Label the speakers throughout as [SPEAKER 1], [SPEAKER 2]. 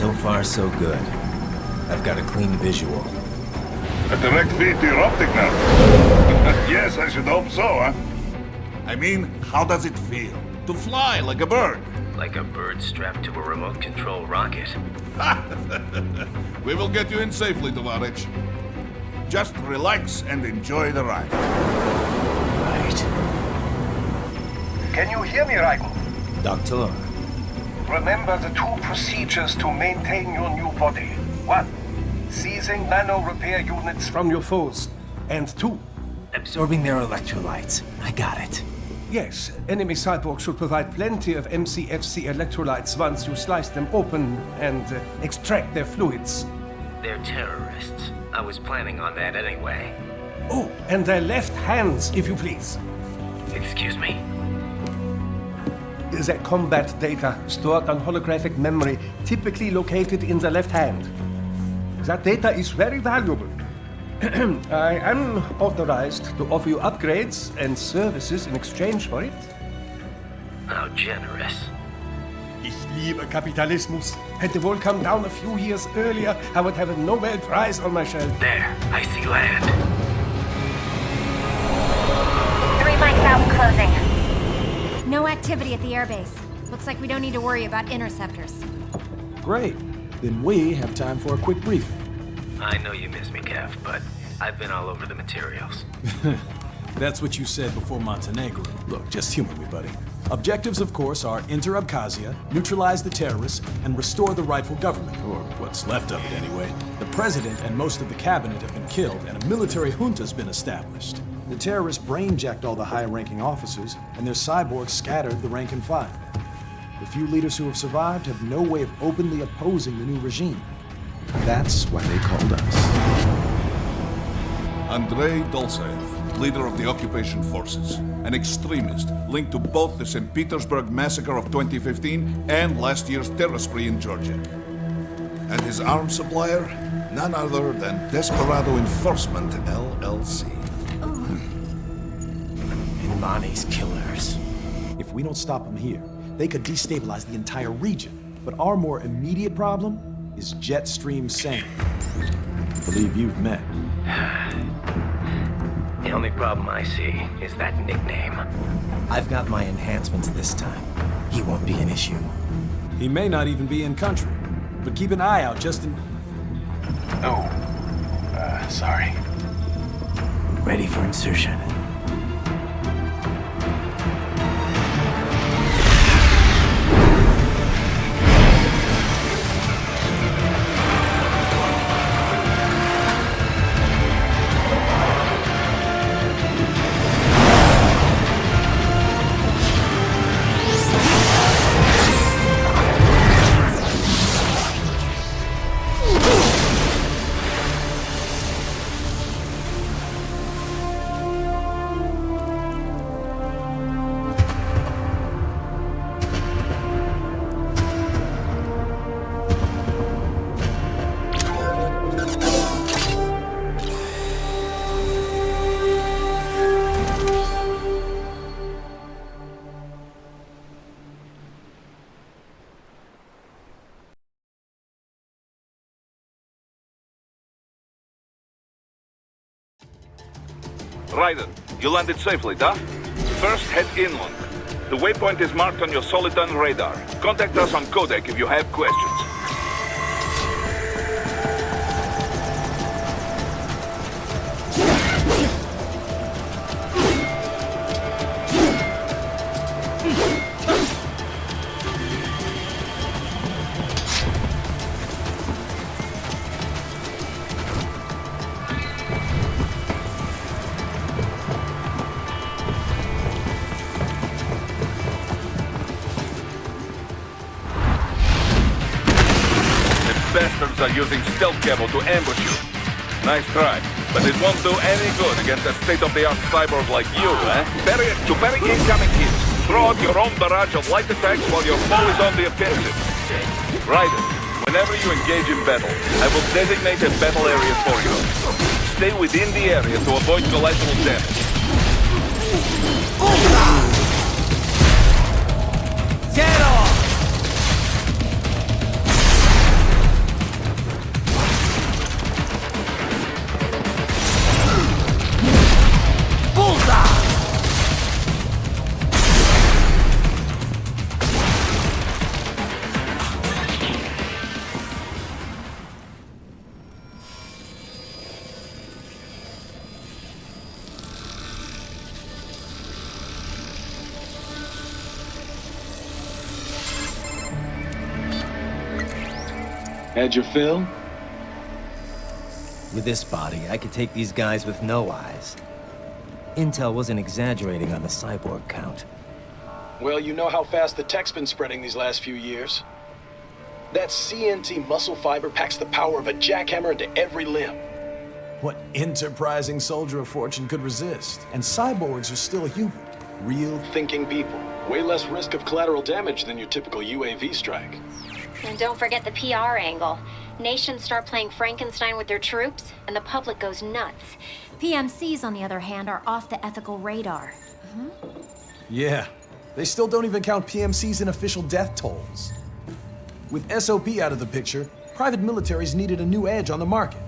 [SPEAKER 1] So far, so good. I've got a clean visual.
[SPEAKER 2] A direct feed to your optic nerve. Yes, I should hope so, huh? I mean, how does it feel? To fly like a bird?
[SPEAKER 3] Like a bird strapped to a remote control rocket.
[SPEAKER 2] We will get you in safely, Tovarich. Just relax and enjoy the ride.
[SPEAKER 1] Right.
[SPEAKER 4] Can you hear me, Raiko?
[SPEAKER 1] Doctor.
[SPEAKER 4] Remember the two procedures to maintain your new body. 1. Seizing nano repair units from your foes. And 2.
[SPEAKER 1] Absorbing their electrolytes. I got it.
[SPEAKER 4] Yes, enemy cyborgs should provide plenty of MCFC electrolytes once you slice them open and extract their fluids.
[SPEAKER 3] They're terrorists. I was planning on that anyway.
[SPEAKER 4] Oh, and their left hands, if you please.
[SPEAKER 3] Excuse me?
[SPEAKER 4] The combat data stored on holographic memory, typically located in the left hand. That data is very valuable. I am authorized to offer you upgrades and services in exchange for it.
[SPEAKER 3] How generous.
[SPEAKER 4] Ich liebe Kapitalismus. Hätte wohl come down a few years earlier, I would have a Nobel Prize on my shelf.
[SPEAKER 3] There, I see land.
[SPEAKER 5] 3 mics out and closing. No activity at the airbase. Looks like we don't need to worry about interceptors.
[SPEAKER 6] Great. Then we have time for a quick briefing.
[SPEAKER 3] I know you miss me, Kev, but I've been all over the materials.
[SPEAKER 6] That's what you said before Montenegro. Look, just humor me, buddy. Objectives, of course, are enter Abkhazia, neutralize the terrorists, and restore the rightful government, or what's left of it anyway. The president and most of the cabinet have been killed, and a military junta's been established. The terrorists brain-jacked all the high-ranking officers, and their cyborgs scattered the rank and file. The few leaders who have survived have no way of openly opposing the new regime. That's why they called us.
[SPEAKER 2] Andrei Dolzaev, leader of the occupation forces, an extremist linked to both the St. Petersburg massacre of 2015 and last year's terror spree in Georgia. And his arms supplier, none other than Desperado Enforcement, LLC.
[SPEAKER 1] Imani's killers.
[SPEAKER 6] If we don't stop them here, they could destabilize the entire region. But our more immediate problem is Jetstream Sane. I believe you've met.
[SPEAKER 3] The only problem I see is that nickname.
[SPEAKER 1] I've got my enhancements this time. He won't be an issue.
[SPEAKER 6] He may not even be in country, but keep an eye out just in...
[SPEAKER 4] Oh, sorry.
[SPEAKER 1] Ready for insertion.
[SPEAKER 2] Raiden, you landed safely, duh? First, head inland. The waypoint is marked on your Soliton radar. Contact us on Codec if you have questions. Bastards are using stealth camo to ambush you. Nice try, but it won't do any good against a state-of-the-art cyborg like you, eh? To bury incoming hits, throw out your own barrage of light attacks while your foe is on the offensive. Raiden, whenever you engage in battle, I will designate a battle area for you. Stay within the area to avoid collateral damage.
[SPEAKER 1] Get off!
[SPEAKER 7] Had your fill?
[SPEAKER 1] With this body, I could take these guys with no eyes. Intel wasn't exaggerating on the cyborg count.
[SPEAKER 7] Well, you know how fast the tech's been spreading these last few years. That CNT muscle fiber packs the power of a jackhammer into every limb.
[SPEAKER 6] What enterprising soldier of fortune could resist? And cyborgs are still human. Real
[SPEAKER 7] Thinking people. Way less risk of collateral damage than your typical UAV strike.
[SPEAKER 5] And don't forget the PR angle. Nations start playing Frankenstein with their troops, and the public goes nuts. PMCs, on the other hand, are off the ethical radar.
[SPEAKER 6] Yeah, they still don't even count PMCs in official death tolls. With SOP out of the picture, private militaries needed a new edge on the market.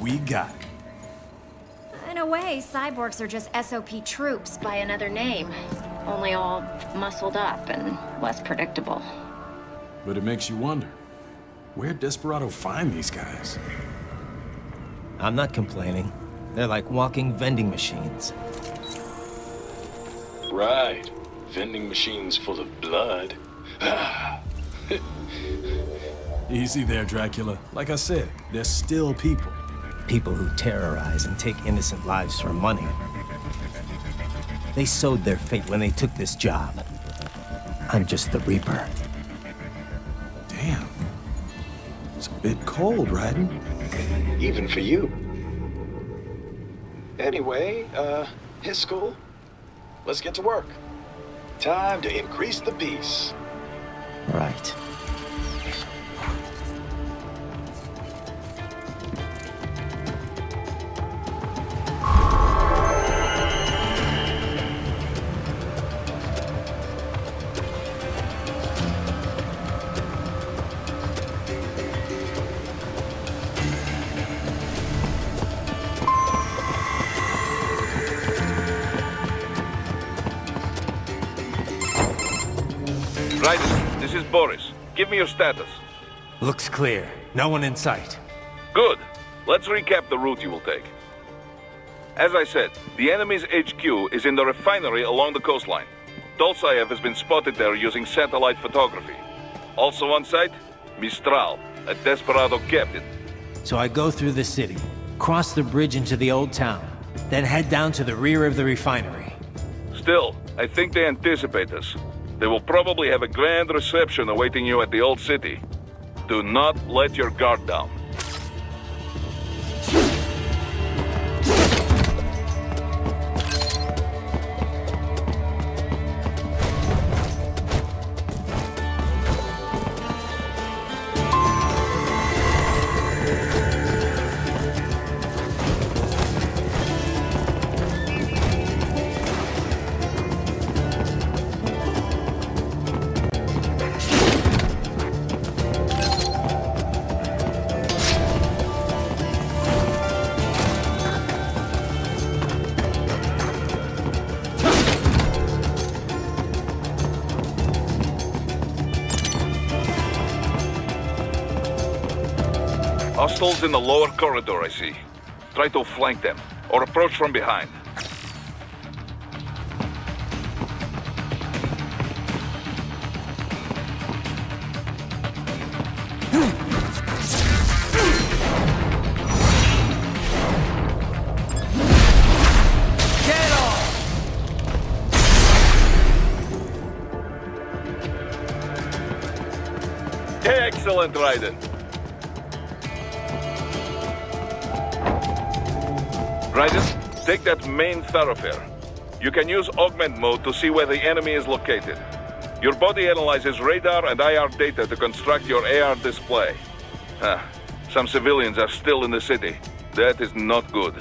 [SPEAKER 6] We got it.
[SPEAKER 5] In a way, cyborgs are just SOP troops by another name. Only all muscled up and less predictable.
[SPEAKER 6] But it makes you wonder, where'd Desperado find these guys?
[SPEAKER 1] I'm not complaining. They're like walking vending machines.
[SPEAKER 7] Right. Vending machines full of blood.
[SPEAKER 6] Easy there, Dracula. Like I said, they're still people.
[SPEAKER 1] People who terrorize and take innocent lives for money. They sowed their fate when they took this job. I'm just the Reaper.
[SPEAKER 6] Damn. It's a bit cold, Raiden.
[SPEAKER 7] Even for you. Anyway, his school. Let's get to work. Time to increase the peace.
[SPEAKER 1] Right.
[SPEAKER 2] Raiden, this is Boris. Give me your status.
[SPEAKER 1] Looks clear. No one in sight.
[SPEAKER 2] Good. Let's recap the route you will take. As I said, the enemy's HQ is in the refinery along the coastline. Dolsaev has been spotted there using satellite photography. Also on site, Mistral, a Desperado captain.
[SPEAKER 8] So I go through the city, cross the bridge into the old town, then head down to the rear of the refinery.
[SPEAKER 2] Still, I think they anticipate us. They will probably have a grand reception awaiting you at the old city. Do not let your guard down. Hostiles in the lower corridor, I see. Try to flank them, or approach from behind. Excellent, Raiden. Raiden, take that main thoroughfare. You can use augment mode to see where the enemy is located. Your body analyzes radar and IR data to construct your AR display. Some civilians are still in the city. That is not good.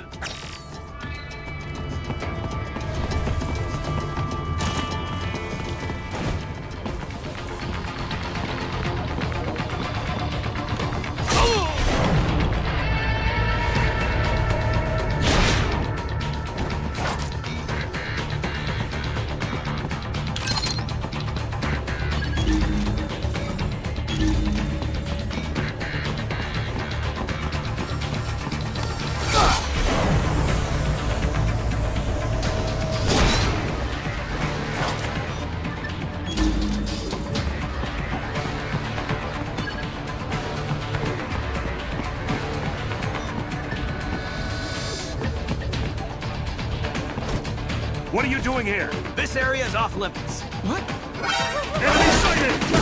[SPEAKER 9] What are you doing here?
[SPEAKER 10] This area is off limits. What?
[SPEAKER 9] Enemy sighted!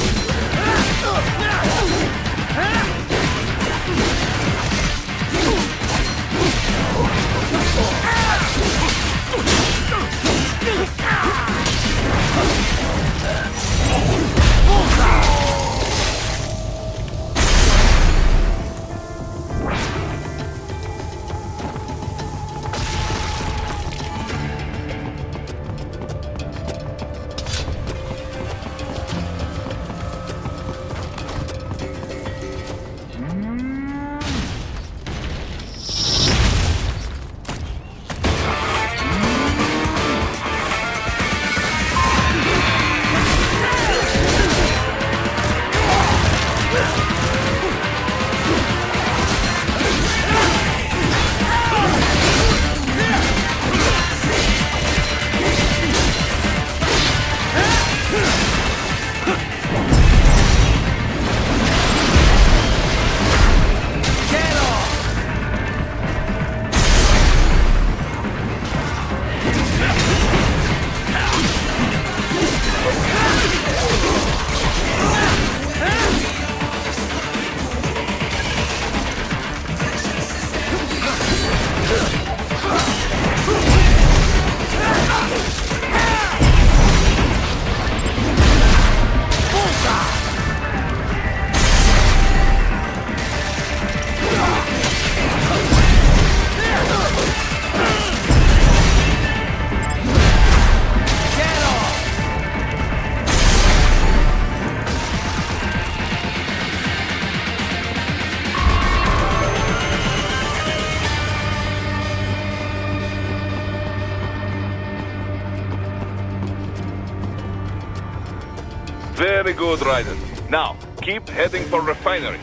[SPEAKER 2] Very good, Raiden. Now, keep heading for refinery.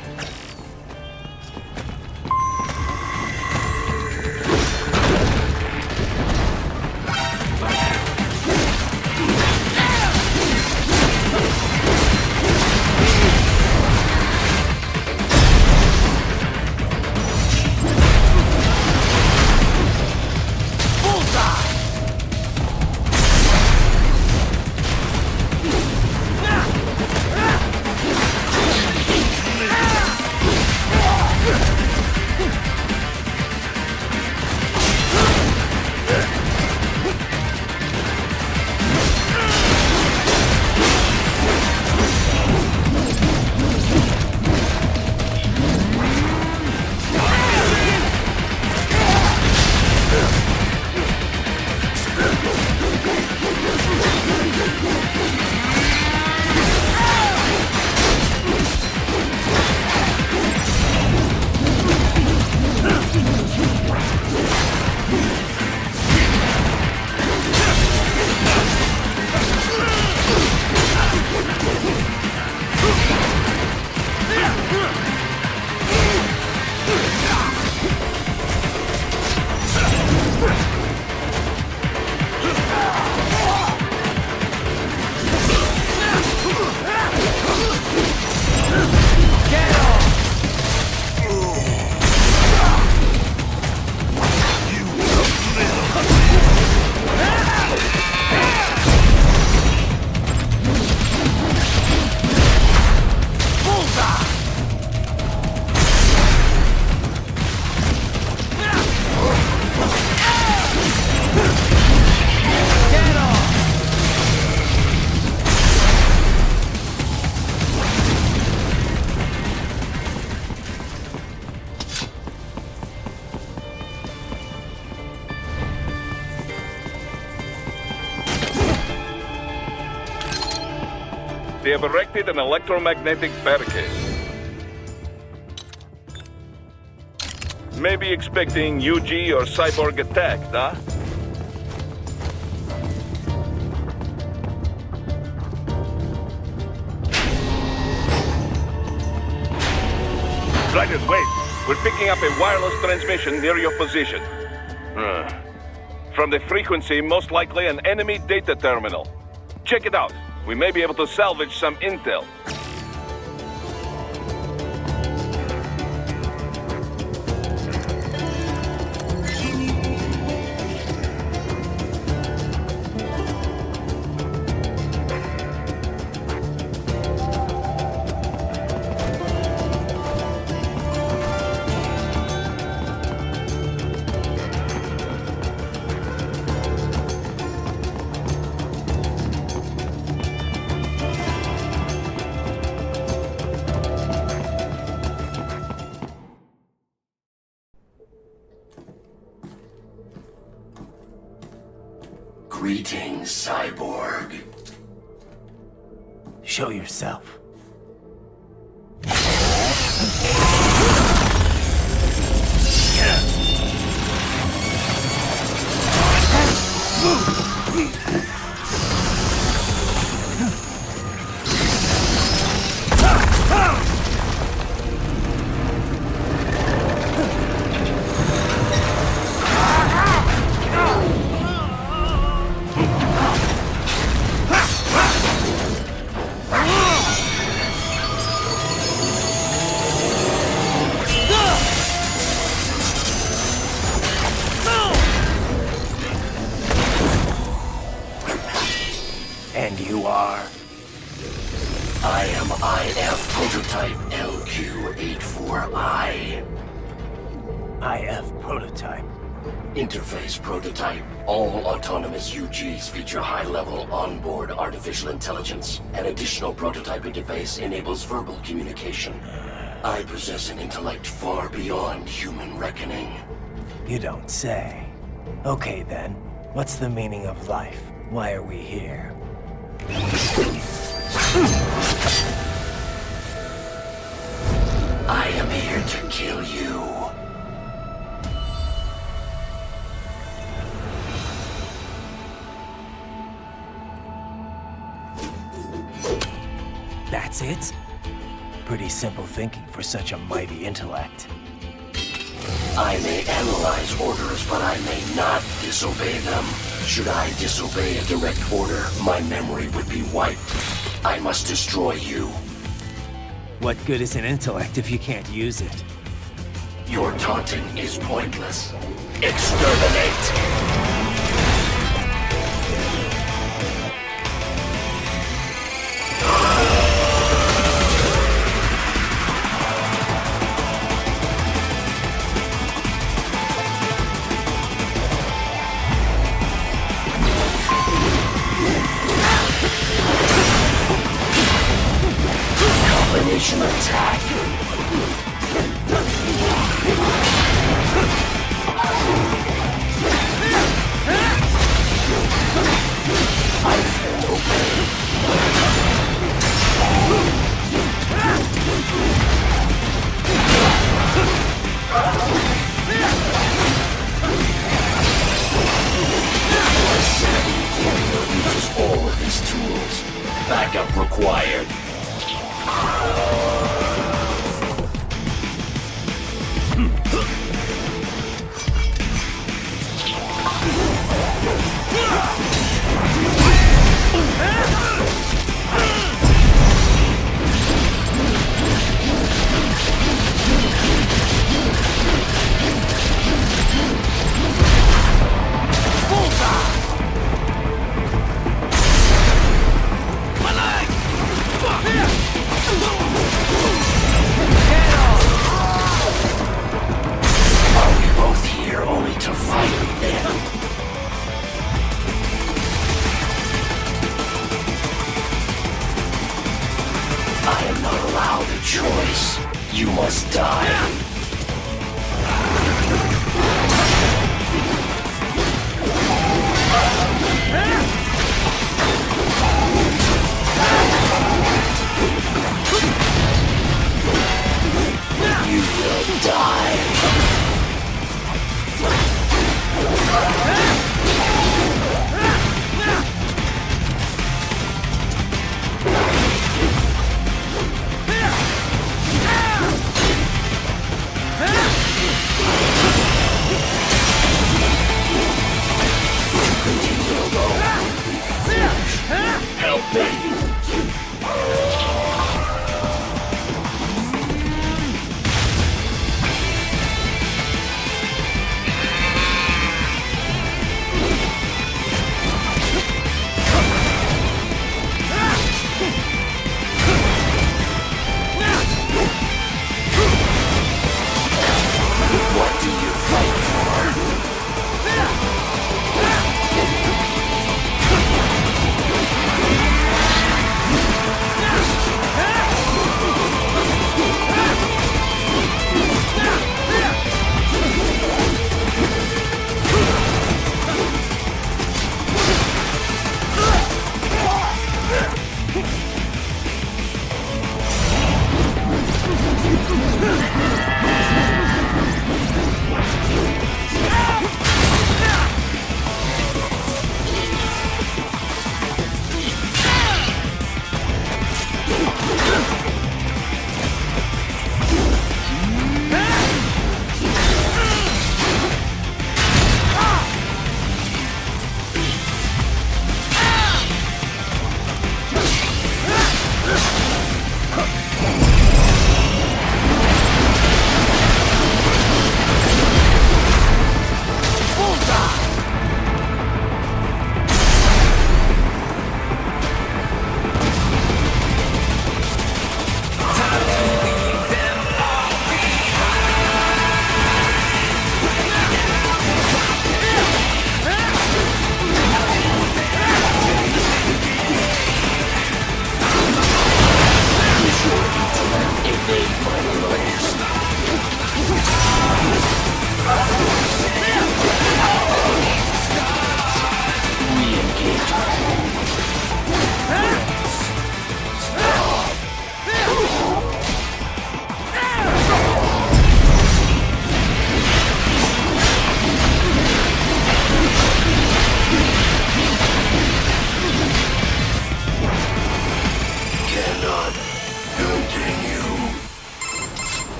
[SPEAKER 2] They have erected an electromagnetic barricade. Maybe expecting UG or Cyborg attack, huh? Raiden, wait. We're picking up a wireless transmission near your position. From the frequency, most likely an enemy data terminal. Check it out. We may be able to salvage some intel.
[SPEAKER 11] Greetings, cyborg.
[SPEAKER 1] Show yourself. And you are?
[SPEAKER 11] I am IF Prototype LQ84I.
[SPEAKER 1] IF Prototype.
[SPEAKER 11] Interface Prototype. All autonomous UGs feature high-level onboard artificial intelligence. An additional prototype interface enables verbal communication. I possess an intellect far beyond human reckoning.
[SPEAKER 1] You don't say. Okay then, what's the meaning of life? Why are we here?
[SPEAKER 11] I am here to kill you.
[SPEAKER 1] That's it? Pretty simple thinking for such a mighty intellect.
[SPEAKER 11] I may analyze orders, but I may not disobey them. Should I disobey a direct order, my memory would be wiped. I must destroy you.
[SPEAKER 1] What good is an intellect if you can't use it?
[SPEAKER 11] Your taunting is pointless. Exterminate! Combination attack. I feel okay. Uses all of his tools. Backup required.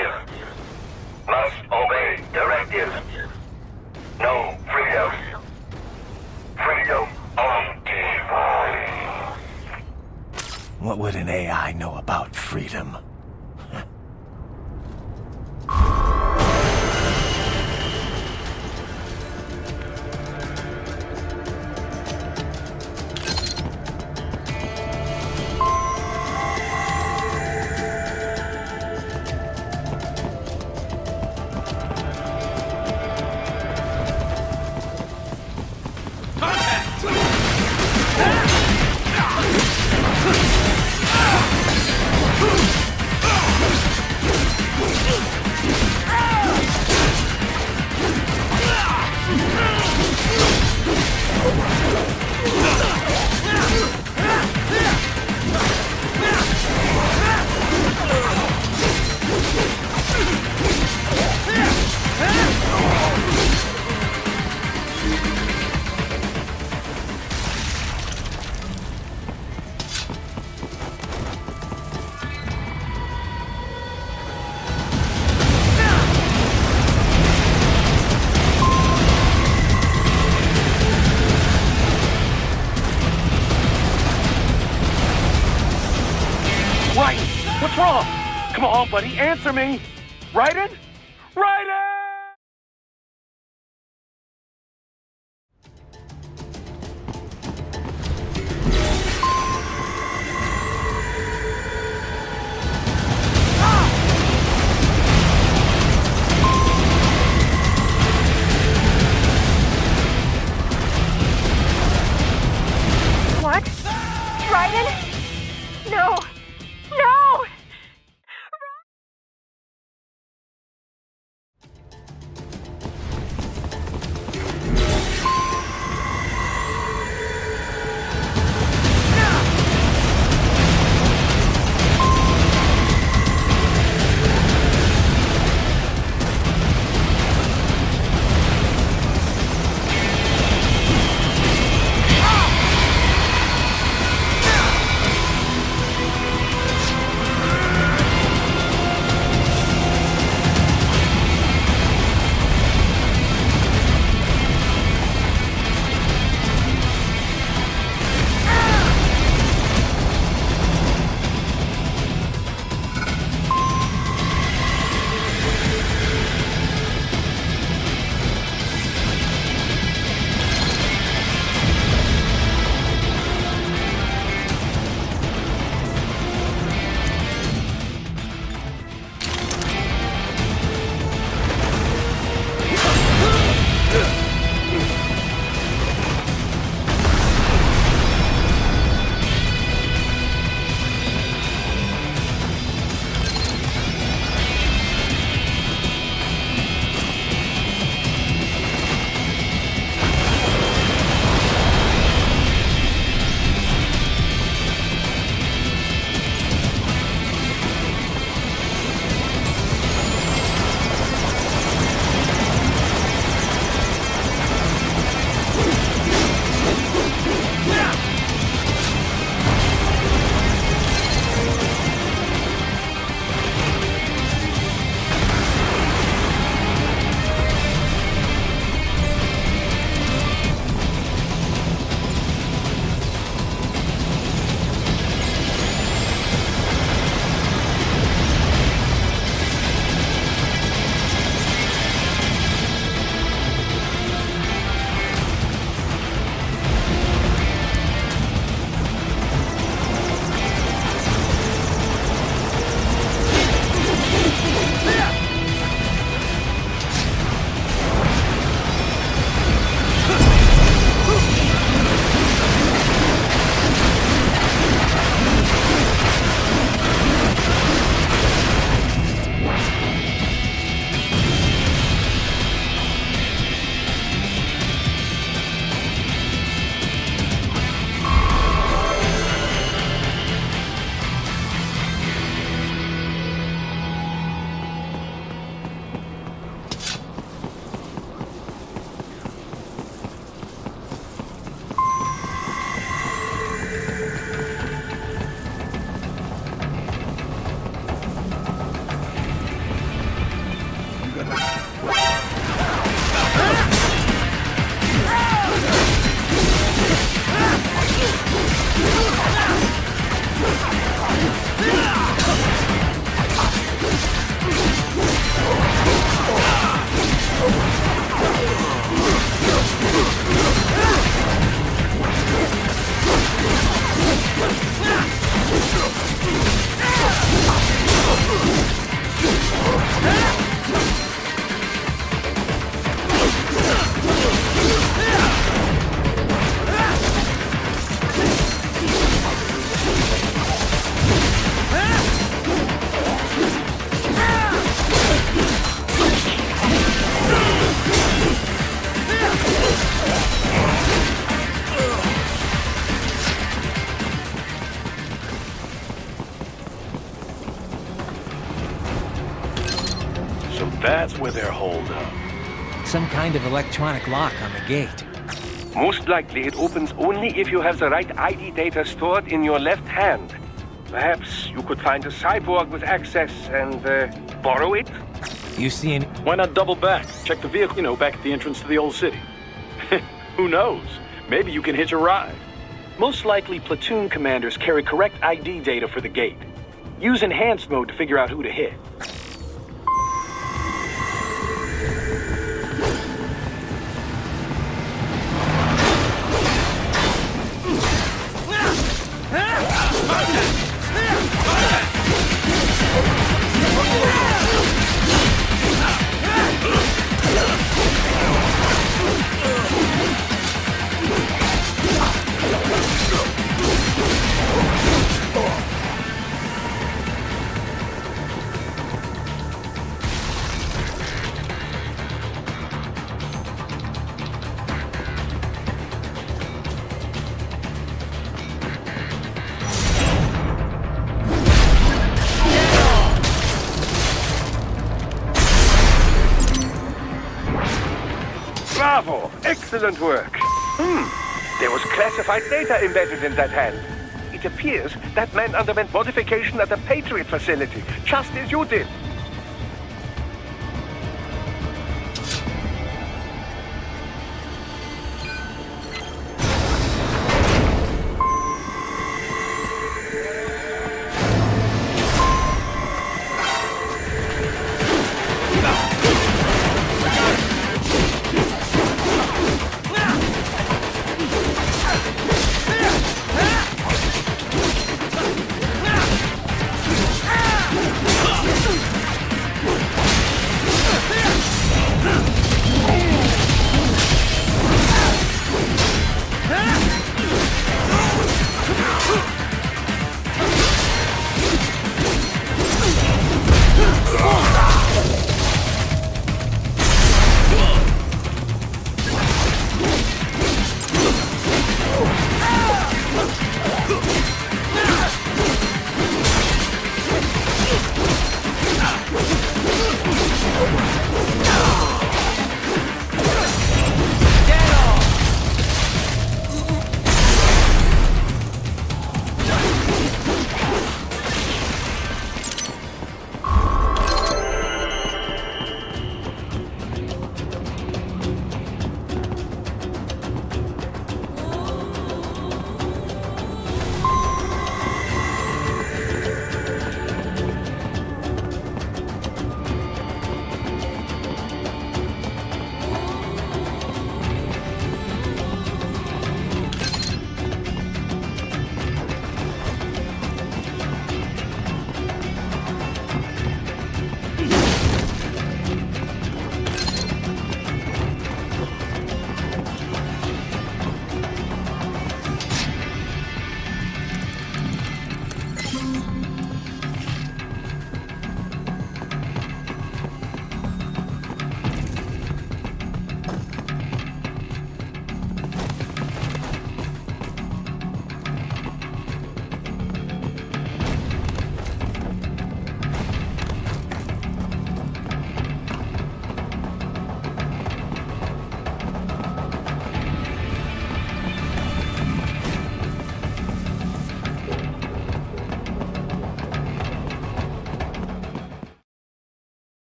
[SPEAKER 11] directive. Must obey directive. No freedom. Freedom on device.
[SPEAKER 1] What would an AI know about freedom?
[SPEAKER 9] Raiden! What's wrong? Come on, buddy, answer me! Raiden? Raiden!
[SPEAKER 12] What? Raiden? No! No!
[SPEAKER 9] That's where they're holed up.
[SPEAKER 8] Some kind of electronic lock on the gate.
[SPEAKER 9] Most likely it opens only if you have the right ID data stored in your left hand. Perhaps you could find a cyborg with access and borrow it?
[SPEAKER 8] You see any...
[SPEAKER 7] Why not double back? Check the vehicle, you know, back at the entrance to the old city. Who knows? Maybe you can hitch a ride. Most likely, platoon commanders carry correct ID data for the gate. Use enhanced mode to figure out who to hit.
[SPEAKER 9] Bravo! Excellent work! There was classified data embedded in that hand. It appears that man underwent modification at the Patriot facility, just as you did.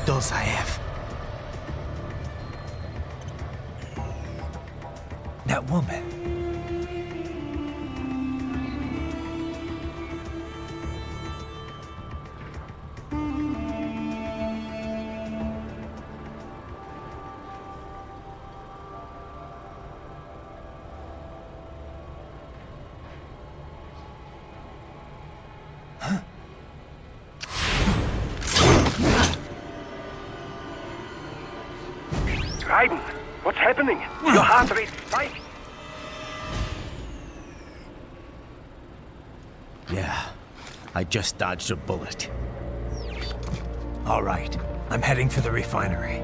[SPEAKER 1] Those I have. That woman.
[SPEAKER 9] Raiden, what's happening? Your heart rate spiked.
[SPEAKER 1] Yeah, I just dodged a bullet. All right, I'm heading for the refinery.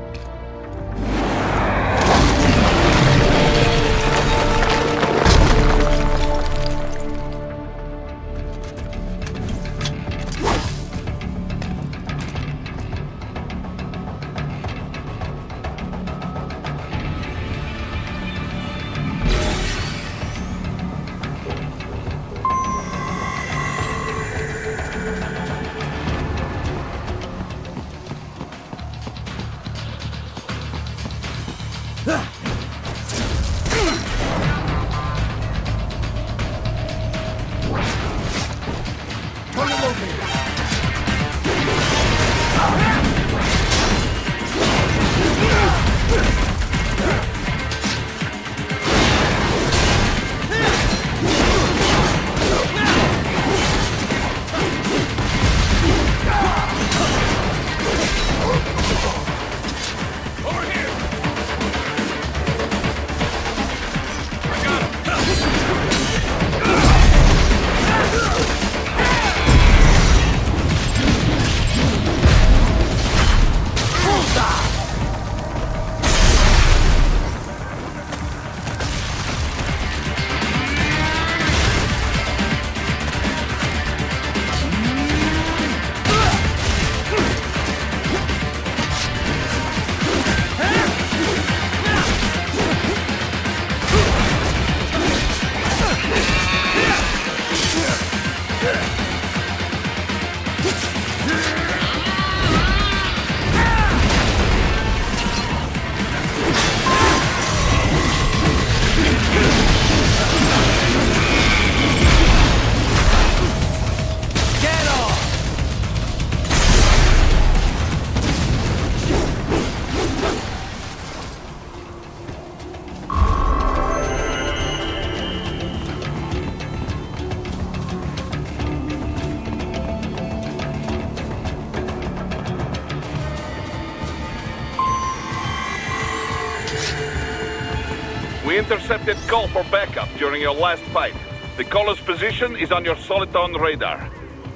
[SPEAKER 2] We intercepted call for backup during your last fight. The caller's position is on your Soliton radar.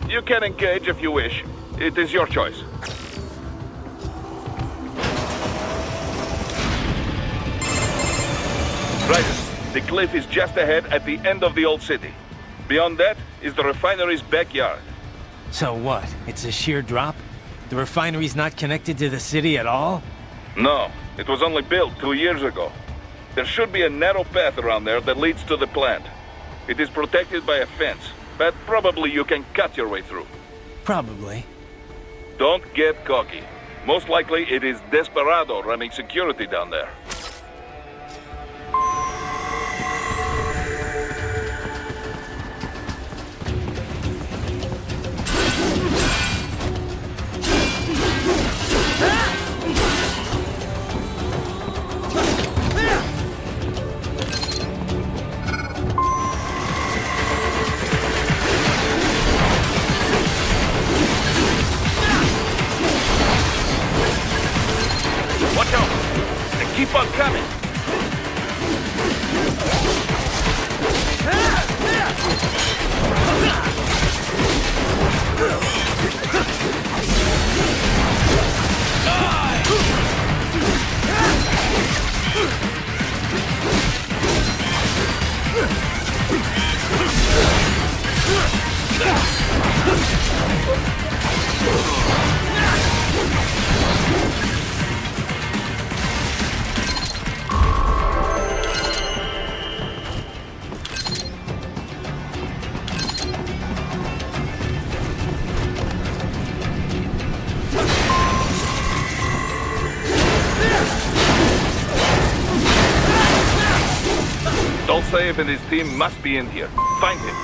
[SPEAKER 2] You can engage if you wish. It is your choice. Right. The cliff is just ahead at the end of the old city. Beyond that is the refinery's backyard.
[SPEAKER 8] So what? It's a sheer drop? The refinery's not connected to the city at all?
[SPEAKER 2] No, it was only built 2 years ago. There should be a narrow path around there that leads to the plant. It is protected by a fence, but probably you can cut your way through.
[SPEAKER 8] Probably.
[SPEAKER 2] Don't get cocky. Most likely it is Desperado running security down there. Watch out! They keep on coming! Dolcev and his team must be in here. Find him.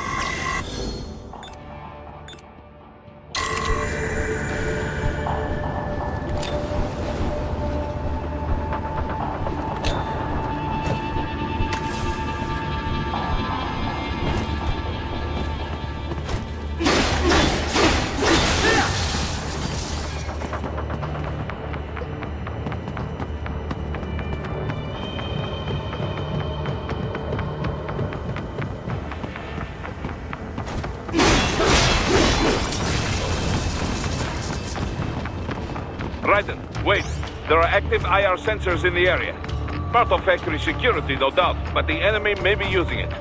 [SPEAKER 2] Wait, there are active IR sensors in the area. Part of factory security, no doubt, but the enemy may be using it.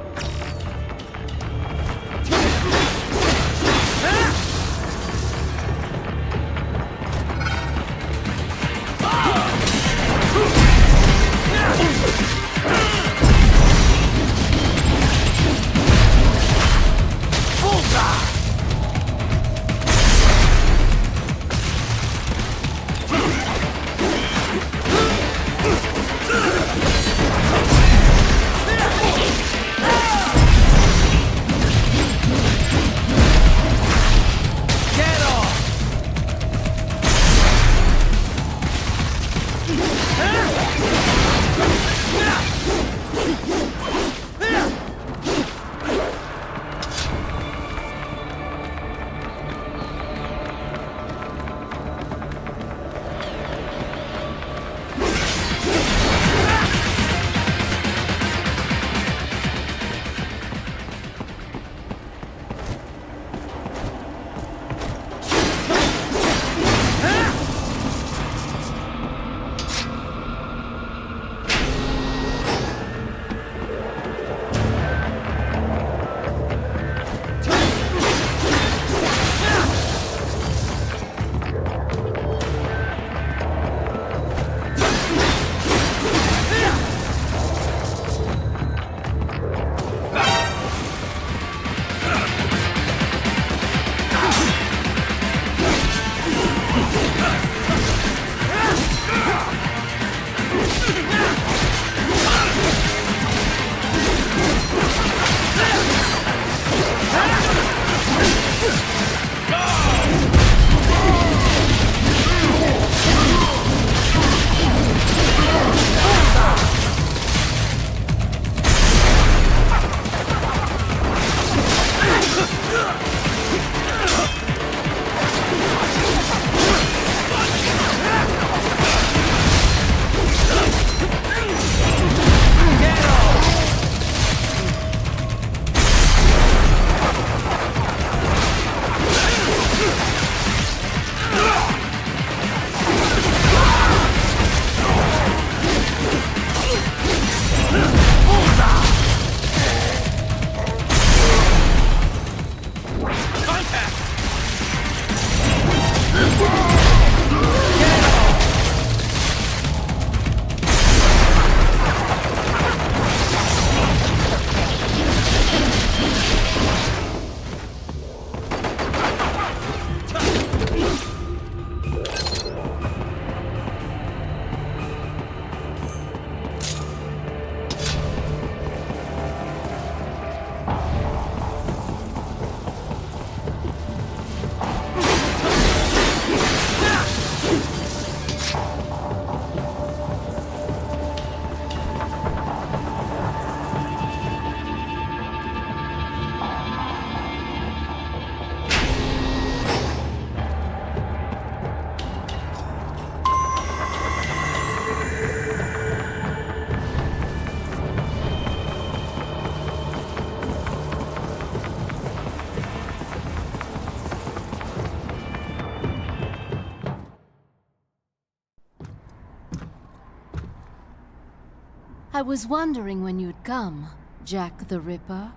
[SPEAKER 13] I was wondering when you'd come, Jack the Ripper.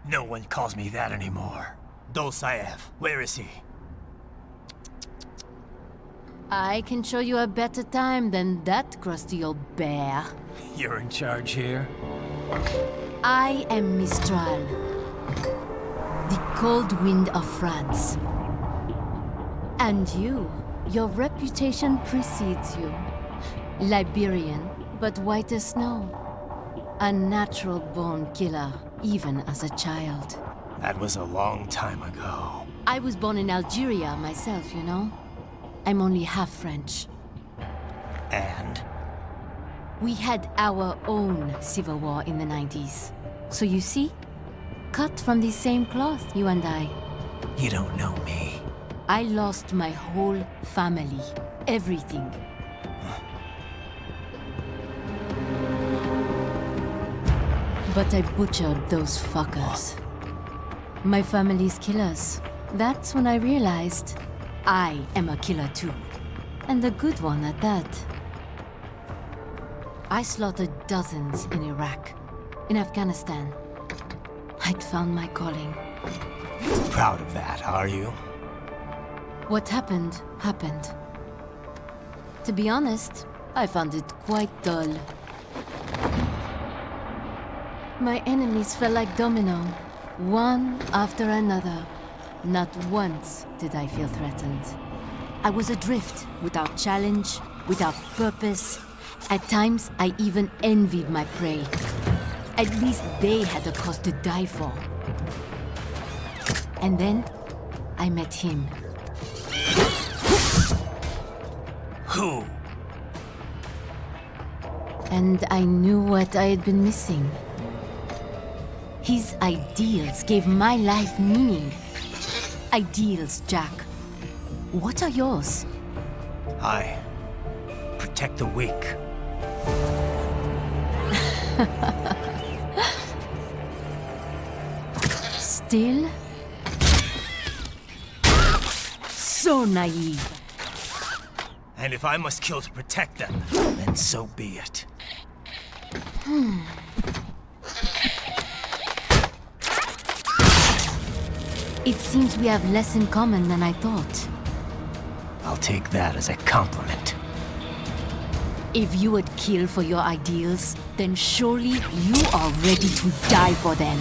[SPEAKER 1] No one calls me that anymore. Dosaev, where is he?
[SPEAKER 13] I can show you a better time than that crusty old bear.
[SPEAKER 1] You're in charge here?
[SPEAKER 13] I am Mistral, the cold wind of France. And you, your reputation precedes you. Liberian, but white as snow. A natural-born killer, even as a child.
[SPEAKER 1] That was a long time ago.
[SPEAKER 13] I was born in Algeria myself, you know? I'm only half French.
[SPEAKER 1] And?
[SPEAKER 13] We had our own civil war in the 90s. So you see? Cut from the same cloth, you and I.
[SPEAKER 1] You don't know me.
[SPEAKER 13] I lost my whole family. Everything. But I butchered those fuckers. My family's killers. That's when I realized I am a killer too. And a good one at that. I slaughtered dozens in Iraq, in Afghanistan. I'd found my calling.
[SPEAKER 1] Proud of that, are you?
[SPEAKER 13] What happened, happened. To be honest, I found it quite dull. My enemies fell like domino, one after another. Not once did I feel threatened. I was adrift, without challenge, without purpose. At times, I even envied my prey. At least they had a cause to die for. And then, I met him.
[SPEAKER 1] Who?
[SPEAKER 13] And I knew what I had been missing. His ideals gave my life meaning. Ideals, Jack. What are yours?
[SPEAKER 1] I protect the weak.
[SPEAKER 13] Still? So naive.
[SPEAKER 1] And if I must kill to protect them, then so be it.
[SPEAKER 13] It seems we have less in common than I thought.
[SPEAKER 1] I'll take that as a compliment.
[SPEAKER 13] If you would kill for your ideals, then surely you are ready to die for them.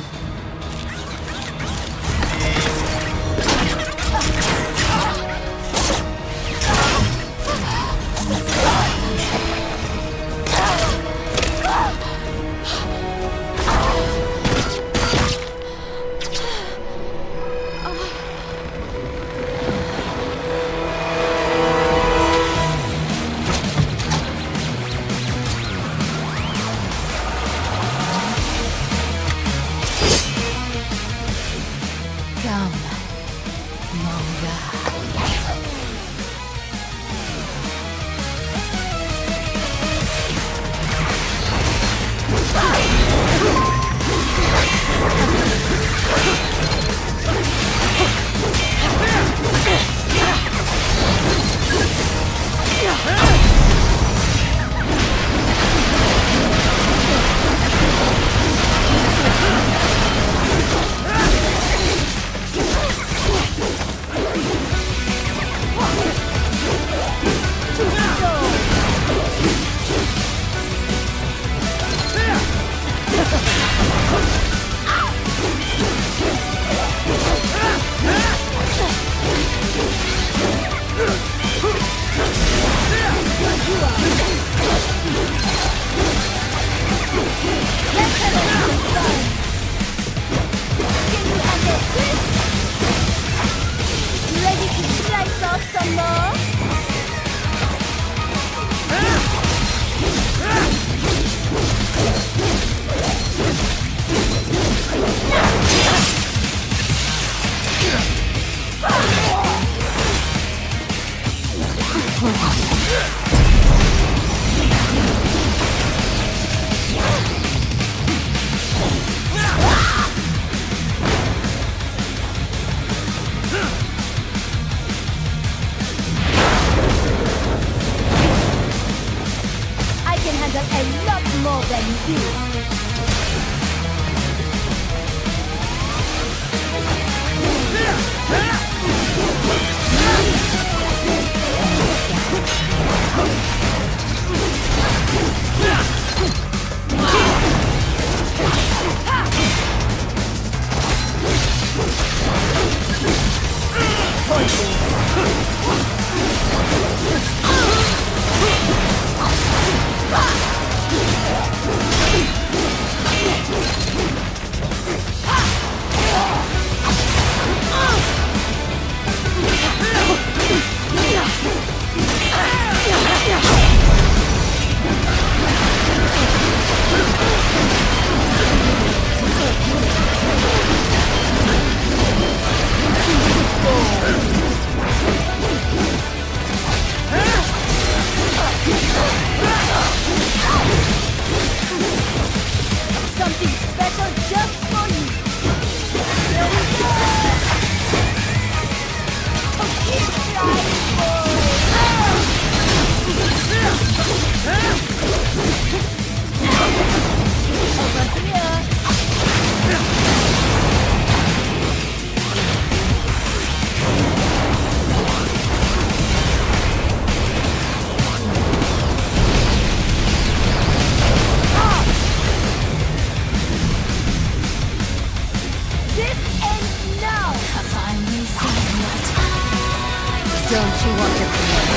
[SPEAKER 13] Don't you want to play?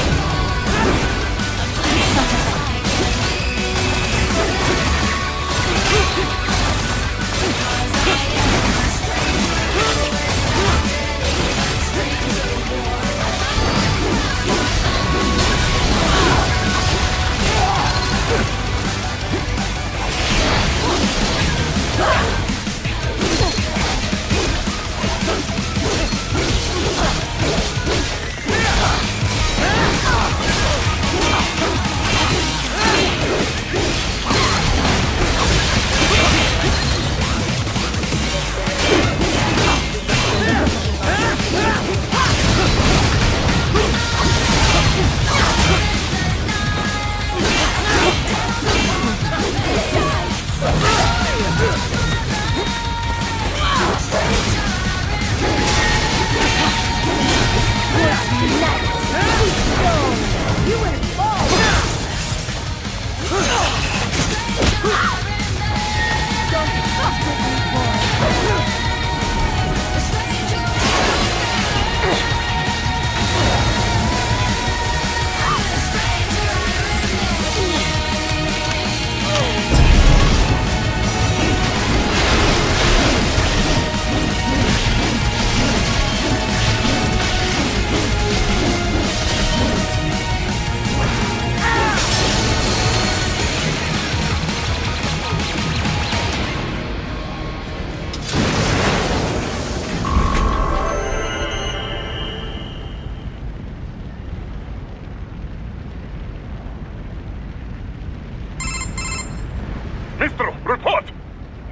[SPEAKER 9] Mistro, report!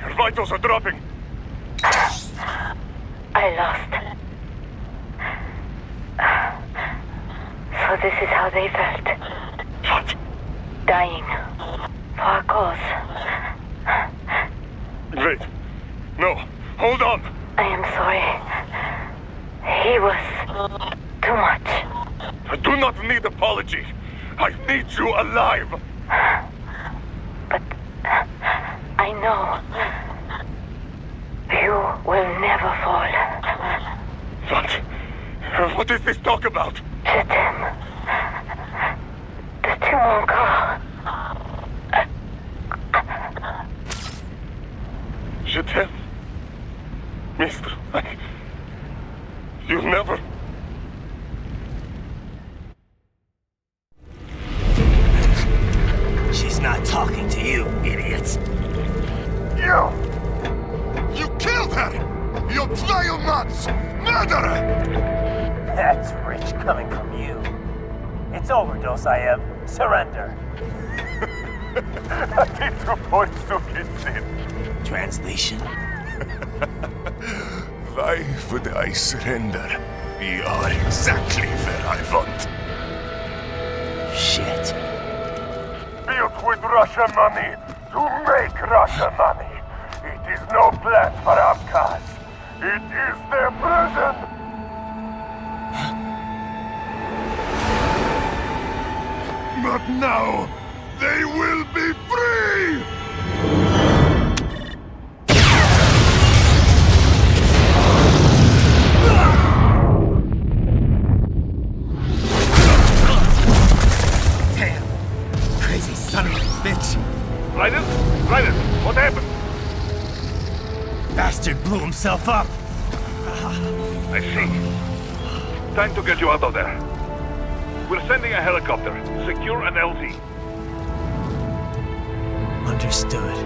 [SPEAKER 9] Your vitals are dropping.
[SPEAKER 14] I lost. So this is how they felt.
[SPEAKER 9] What?
[SPEAKER 14] Dying. For a cause.
[SPEAKER 9] Wait. No. Hold on.
[SPEAKER 14] I am sorry. He was too much.
[SPEAKER 9] I do not need apology. I need you alive.
[SPEAKER 14] But I know you will never fall.
[SPEAKER 9] What is this talk about?
[SPEAKER 14] Je t'aime. De tout mon corps.
[SPEAKER 9] Je t'aime. Mister, you'll never...
[SPEAKER 1] She's not talking to you, idiot.
[SPEAKER 9] You killed her! You vile nuts! Murderer!
[SPEAKER 1] That's rich coming from you. It's overdose, I am. Surrender. Translation?
[SPEAKER 9] Why would I surrender? We are exactly where I want.
[SPEAKER 1] Shit.
[SPEAKER 9] Built with Russian money to make Russian money. It is no plan for Abkhaz. It is their prison. But now, they will be free!
[SPEAKER 1] Damn! Crazy son of a bitch!
[SPEAKER 9] Raiden? Raiden, what happened?
[SPEAKER 1] Bastard blew himself up!
[SPEAKER 2] I see. Time to get you out of there. We're sending a helicopter. Secure an LZ.
[SPEAKER 1] Understood.